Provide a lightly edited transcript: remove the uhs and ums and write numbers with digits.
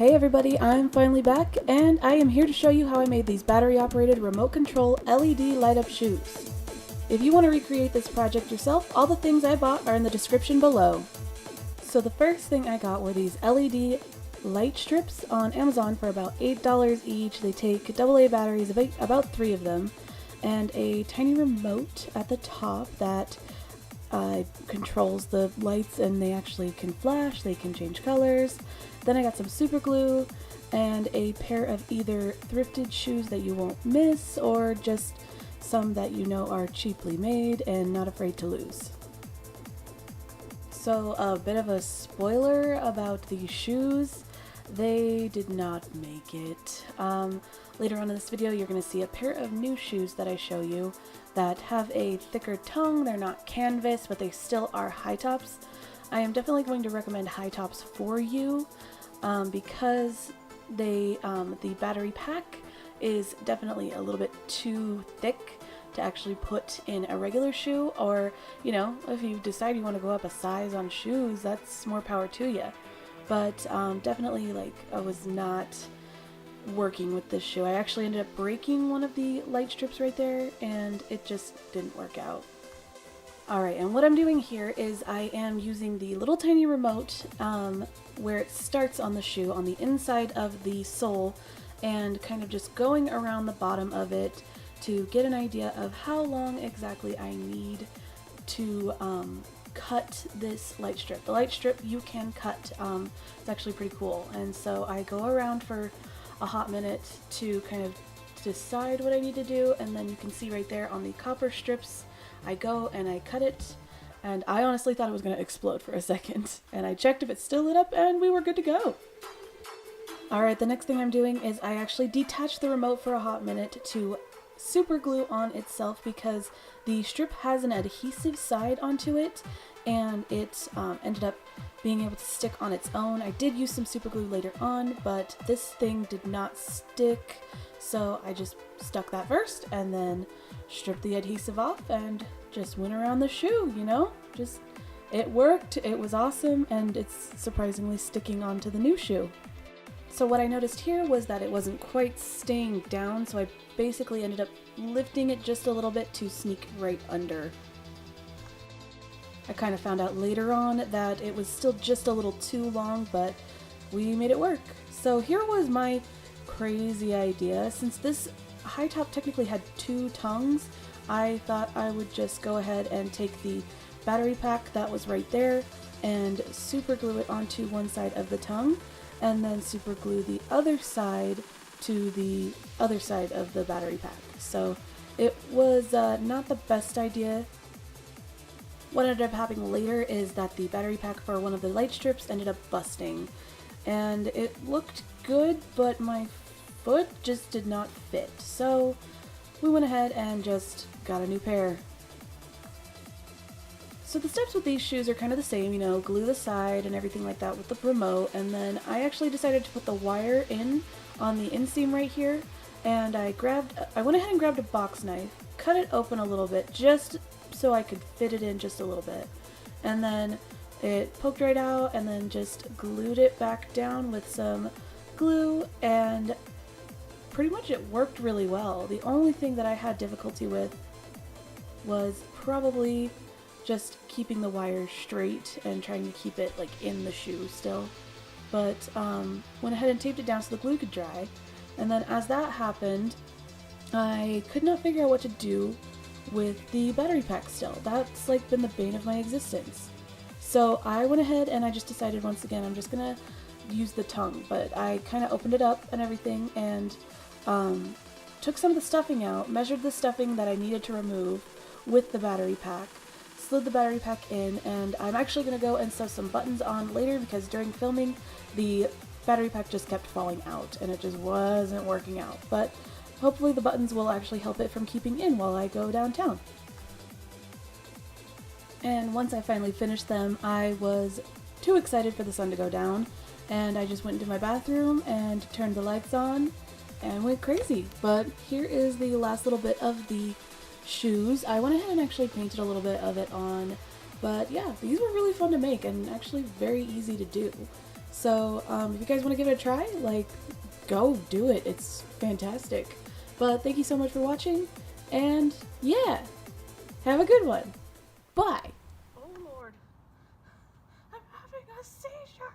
Hey everybody, I'm finally back, and I am here to show you how I made these battery-operated remote control LED light-up shoes. If you want to recreate this project yourself, all the things I bought are in the description below. So the first thing I got were these LED light strips on Amazon for about $8 each. They take AA batteries, about 3 of them, and a tiny remote at the top that controls the lights, and they actually can flash, they can change colors. Then I got some super glue and a pair of either thrifted shoes that you won't miss or just some that you know are cheaply made and not afraid to lose. So a bit of a spoiler about these shoes, they did not make it. Later on in this video you're going to see a pair of new shoes that I show you that have a thicker tongue. They're not canvas, but they still are high tops. I am definitely going to recommend high tops for you because the battery pack is definitely a little bit too thick to actually put in a regular shoe, or you know, if you decide you want to go up a size on shoes, that's more power to you. But definitely, like, I was not working with this shoe. I actually ended up breaking one of the light strips right there, and it just didn't work out. Alright, and what I'm doing here is I am using the little tiny remote where it starts on the shoe, on the inside of the sole, and kind of just going around the bottom of it to get an idea of how long exactly I need to cut this light strip. The light strip you can cut, it's actually pretty cool, and so I go around for a hot minute to kind of decide what I need to do, and then you can see right there on the copper strips I go and I cut it, and I honestly thought it was going to explode for a second, and I checked if it still lit up and we were good to go. Alright, the next thing I'm doing is I actually detach the remote for a hot minute to super glue on itself because the strip has an adhesive side onto it, and it ended up being able to stick on its own. I did use some super glue later on, but this thing did not stick, so I just stuck that first and then stripped the adhesive off and just went around the shoe, you know? Just, it worked, it was awesome, and it's surprisingly sticking onto the new shoe. So what I noticed here was that it wasn't quite staying down, so I basically ended up lifting it just a little bit to sneak right under. I kind of found out later on that it was still just a little too long, but we made it work. So here was my crazy idea. Since this high top technically had 2 tongues, I thought I would just go ahead and take the battery pack that was right there and super glue it onto one side of the tongue, and then super glue the other side to the other side of the battery pack. So it was not the best idea. What ended up happening later is that the battery pack for one of the light strips ended up busting, and it looked good, but my foot just did not fit. So we went ahead and just got a new pair. So the steps with these shoes are kind of the same, you know, glue the side and everything like that with the remote, and then I actually decided to put the wire in on the inseam right here, and I went ahead and grabbed a box knife, cut it open a little bit just so I could fit it in just a little bit, and then it poked right out, and then just glued it back down with some glue, and pretty much it worked really well. The only thing that I had difficulty with was probably just keeping the wire straight and trying to keep it like in the shoe still, but went ahead and taped it down so the glue could dry. And then as that happened, I could not figure out what to do with the battery pack still. That's like been the bane of my existence. So I went ahead and I just decided once again I'm just gonna use the tongue, but I kind of opened it up and everything, and took some of the stuffing out, measured the stuffing that I needed to remove with the battery pack, slid the battery pack in, and I'm actually going to go and sew some buttons on later because during filming the battery pack just kept falling out and it just wasn't working out, but hopefully the buttons will actually help it from keeping in while I go downtown. And once I finally finished them, I was too excited for the sun to go down, and I just went into my bathroom and turned the lights on and went crazy. But here is the last little bit of the shoes. I went ahead and actually painted a little bit of it on, but yeah, these were really fun to make and actually very easy to do. So if you guys want to give it a try, like, go do it. It's fantastic. But thank you so much for watching, and yeah, have a good one. Bye. Oh Lord, I'm having a seizure.